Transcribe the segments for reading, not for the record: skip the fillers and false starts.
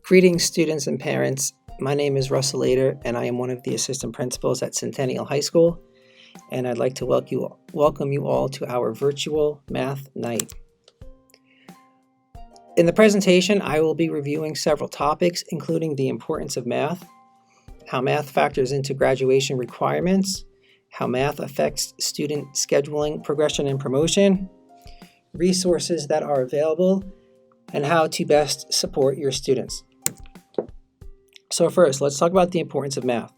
Greetings, students and parents. My name is Russell Ader, and I am one of the assistant principals at Centennial High School, and I'd like to welcome you all to our virtual math night. In the presentation, I will be reviewing several topics, including the importance of math, how math factors into graduation requirements, how math affects student scheduling, progression, and promotion, resources that are available, and how to best support your students. So first, let's talk about the importance of math.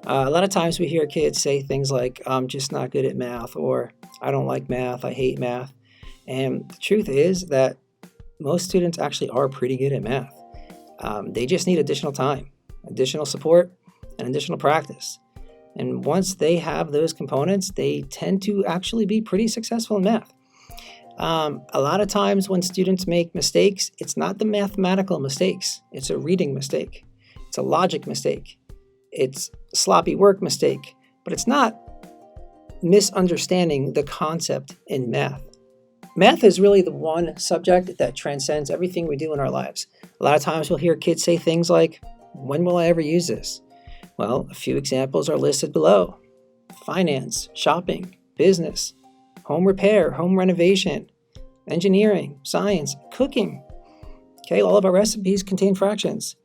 A lot of times we hear kids say things like, I'm just not good at math, or I don't like math, I hate math. And the truth is that most students actually are pretty good at math. They just need additional time, additional support, and additional practice. And once they have those components, they tend to actually be pretty successful in math. A lot of times when students make mistakes, it's not the mathematical mistakes. It's a reading mistake. It's a logic mistake. It's a sloppy work mistake. But it's not misunderstanding the concept in math. Math is really the one subject that transcends everything we do in our lives. A lot of times we'll hear kids say things like, when will I ever use this? Well, a few examples are listed below. Finance, shopping, business, home repair, home renovation, engineering, science, cooking. Okay, all of our recipes contain fractions.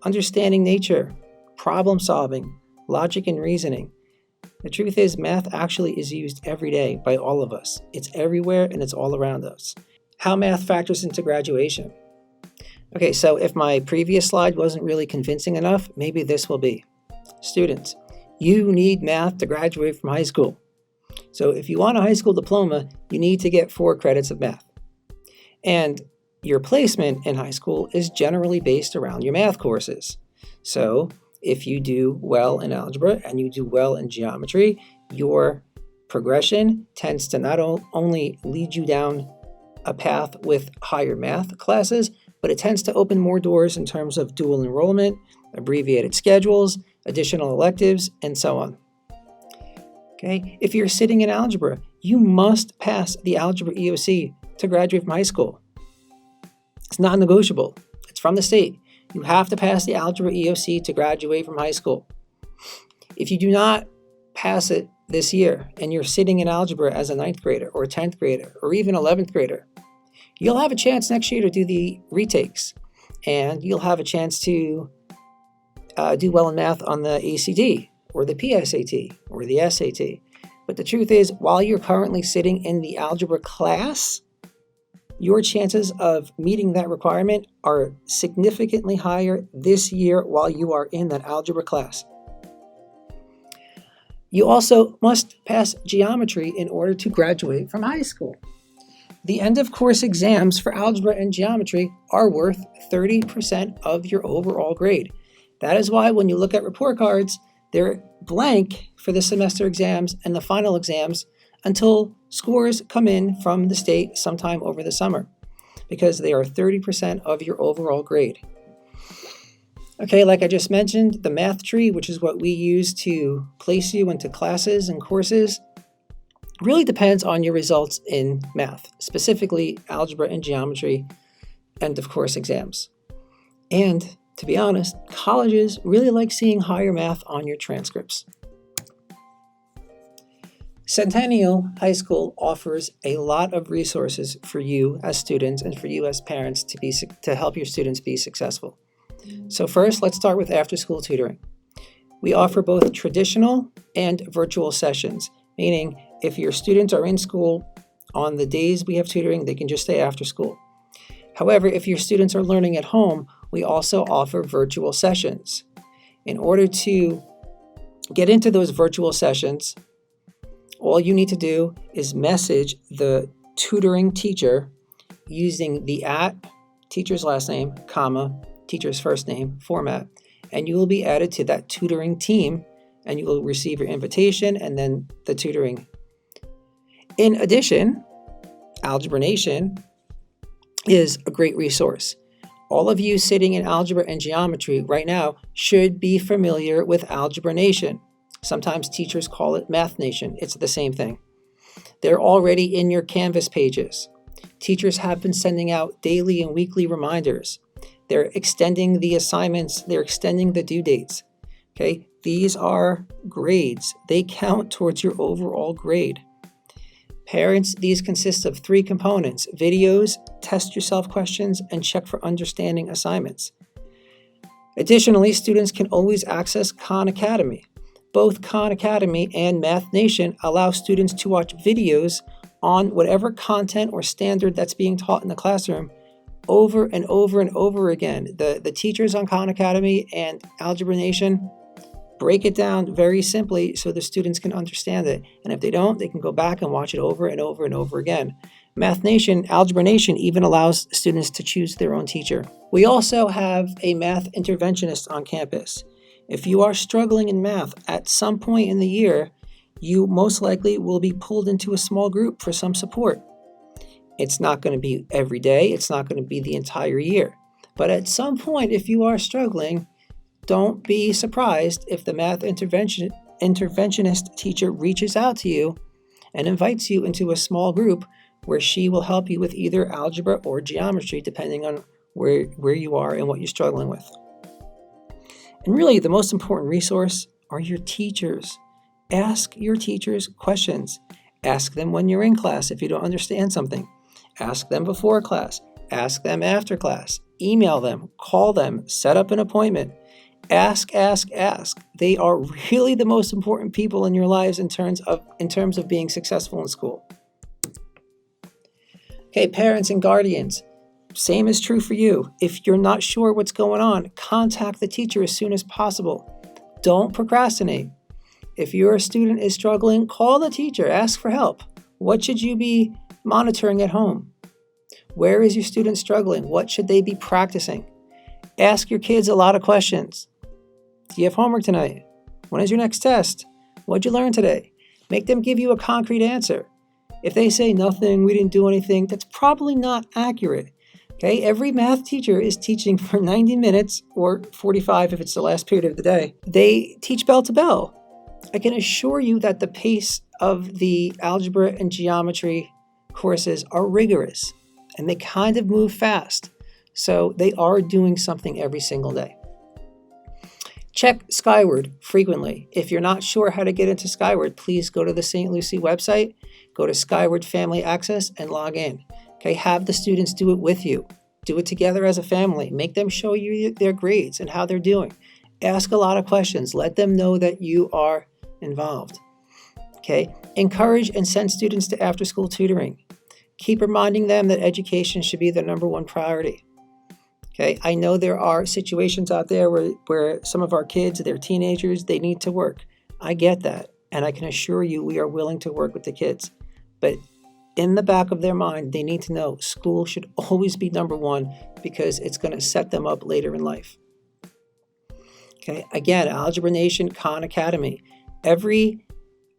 Understanding nature, problem solving, logic and reasoning. The truth is, math actually is used every day by all of us. It's everywhere and it's all around us. How math factors into graduation. Okay, so if my previous slide wasn't really convincing enough, maybe this will be. Students, you need math to graduate from high school. So if you want a high school diploma, you need to get 4 credits of math. And your placement in high school is generally based around your math courses. So if you do well in algebra and you do well in geometry, your progression tends to not only lead you down a path with higher math classes, but it tends to open more doors in terms of dual enrollment, abbreviated schedules, additional electives, and so on. Okay, if you're sitting in algebra, you must pass the algebra EOC to graduate from high school. It's non-negotiable. It's from the state. You have to pass the algebra EOC to graduate from high school. If you do not pass it this year and you're sitting in algebra as a 9th grader or 10th grader or even 11th grader, you'll have a chance next year to do the retakes, and you'll have a chance to do well in math on the ACT or the PSAT or the SAT. But the truth is, while you're currently sitting in the algebra class, your chances of meeting that requirement are significantly higher this year while you are in that algebra class. You also must pass geometry in order to graduate from high school. The end of course exams for algebra and geometry are worth 30% of your overall grade. That is why when you look at report cards, they're blank for the semester exams and the final exams until scores come in from the state sometime over the summer, because they are 30% of your overall grade. Okay, like I just mentioned, the math tree, which is what we use to place you into classes and courses, really depends on your results in math, specifically algebra and geometry, end of course exams. And to be honest, colleges really like seeing higher math on your transcripts. Centennial High School offers a lot of resources for you as students and for you as parents to help your students be successful. So first, let's start with after-school tutoring. We offer both traditional and virtual sessions, meaning if your students are in school on the days we have tutoring, they can just stay after school. However, if your students are learning at home, we also offer virtual sessions. In order to get into those virtual sessions, all you need to do is message the tutoring teacher using the @teacher's last name, teacher's first name format, and you will be added to that tutoring team, and you will receive your invitation and then the tutoring. In addition, Algebra Nation is a great resource. All of you sitting in algebra and geometry right now should be familiar with Algebra Nation. Sometimes teachers call it Math Nation. It's the same thing. They're already in your Canvas pages. Teachers have been sending out daily and weekly reminders. They're extending the assignments. They're extending the due dates. Okay, these are grades. They count towards your overall grade. Parents, these consist of 3 components: videos, test yourself questions, and check for understanding assignments. Additionally, students can always access Khan Academy. Both Khan Academy and Math Nation allow students to watch videos on whatever content or standard that's being taught in the classroom over and over and over again. The teachers on Khan Academy and Algebra Nation break it down very simply so the students can understand it. And if they don't, they can go back and watch it over and over and over again. Math Nation, Algebra Nation even allows students to choose their own teacher. We also have a math interventionist on campus. If you are struggling in math at some point in the year, you most likely will be pulled into a small group for some support. It's not going to be every day. It's not going to be the entire year. But at some point, if you are struggling, don't be surprised if the math interventionist teacher reaches out to you and invites you into a small group where she will help you with either algebra or geometry, depending on where you are and what you're struggling with. And really, the most important resource are your teachers. Ask your teachers questions. Ask them when you're in class if you don't understand something. Ask them before class. Ask them after class. Email them. Call them. Set up an appointment. Ask. They are really the most important people in your lives in terms of being successful in school. Okay, parents and guardians, same is true for you. If you're not sure what's going on, contact the teacher as soon as possible. Don't procrastinate. If your student is struggling, call the teacher, ask for help. What should you be monitoring at home? Where is your student struggling? What should they be practicing? Ask your kids a lot of questions. Do you have homework tonight? When is your next test? What'd you learn today? Make them give you a concrete answer. If they say nothing, we didn't do anything, that's probably not accurate. Okay, every math teacher is teaching for 90 minutes or 45 if it's the last period of the day. They teach bell to bell. I can assure you that the pace of the algebra and geometry courses are rigorous and they kind of move fast. So they are doing something every single day. Check Skyward frequently. If you're not sure how to get into Skyward, please go to the St. Lucie website, go to Skyward Family Access and log in. Okay, have the students do it with you. Do it together as a family. Make them show you their grades and how they're doing. Ask a lot of questions. Let them know that you are involved. Okay, encourage and send students to after-school tutoring. Keep reminding them that education should be their number one priority. Okay, I know there are situations out there where some of our kids, they're teenagers, they need to work. I get that. And I can assure you we are willing to work with the kids. But in the back of their mind, they need to know school should always be number one because it's going to set them up later in life. Okay, again, Algebra Nation, Khan Academy. Every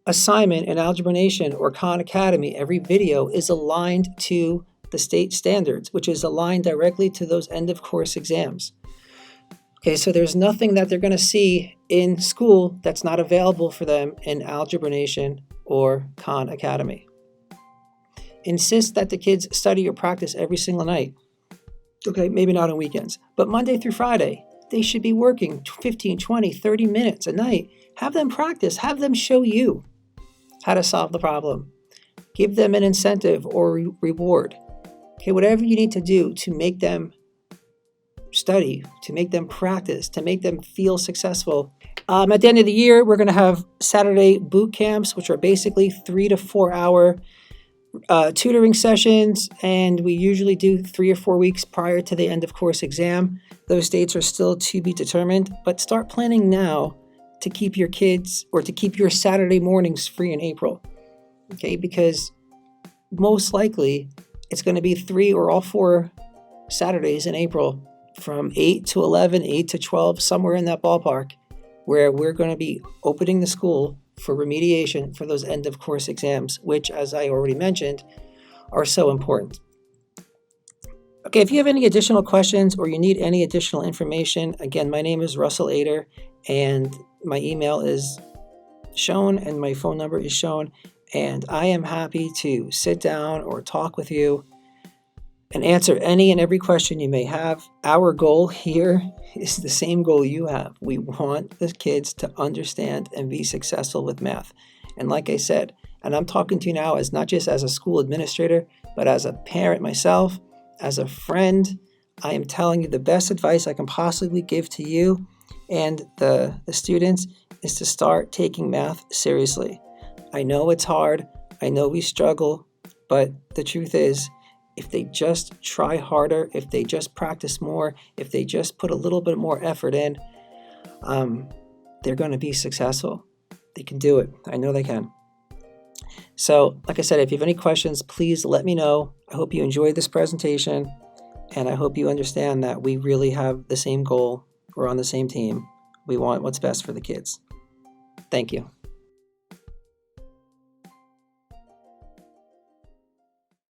assignment in Algebra Nation or Khan Academy, every video is aligned to the state standards, which is aligned directly to those end of course exams. Okay, so there's nothing that they're going to see in school that's not available for them in Algebra Nation or Khan Academy. Insist that the kids study or practice every single night. Okay, maybe not on weekends, but Monday through Friday, they should be working 15, 20, 30 minutes a night. Have them practice, have them show you how to solve the problem. Give them an incentive or reward. Okay, whatever you need to do to make them study, to make them practice, to make them feel successful. At the end of the year, we're going to have Saturday boot camps, which are basically 3 to 4 hour tutoring sessions, and we usually do 3 or 4 weeks prior to the end of course exam. Those dates are still to be determined, but start planning now to keep your kids or to keep your Saturday mornings free in April. Okay, because most likely it's going to be 3 or all 4 Saturdays in April from 8 to 11, 8 to 12, somewhere in that ballpark, where we're going to be opening the school for remediation for those end of course exams, which, as I already mentioned, are so important. Okay, if you have any additional questions or you need any additional information, again, my name is Russell Ader and my email is shown and my phone number is shown, and I am happy to sit down or talk with you and answer any and every question you may have. Our goal here is the same goal you have. We want the kids to understand and be successful with math. And like I said, and I'm talking to you now as not just as a school administrator, but as a parent myself, as a friend, I am telling you the best advice I can possibly give to you and the students is to start taking math seriously. I know it's hard. I know we struggle, but the truth is, if they just try harder, if they just practice more, if they just put a little bit more effort in, they're going to be successful. They can do it. I know they can. So, like I said, if you have any questions, please let me know. I hope you enjoyed this presentation, and I hope you understand that we really have the same goal. We're on the same team. We want what's best for the kids. Thank you.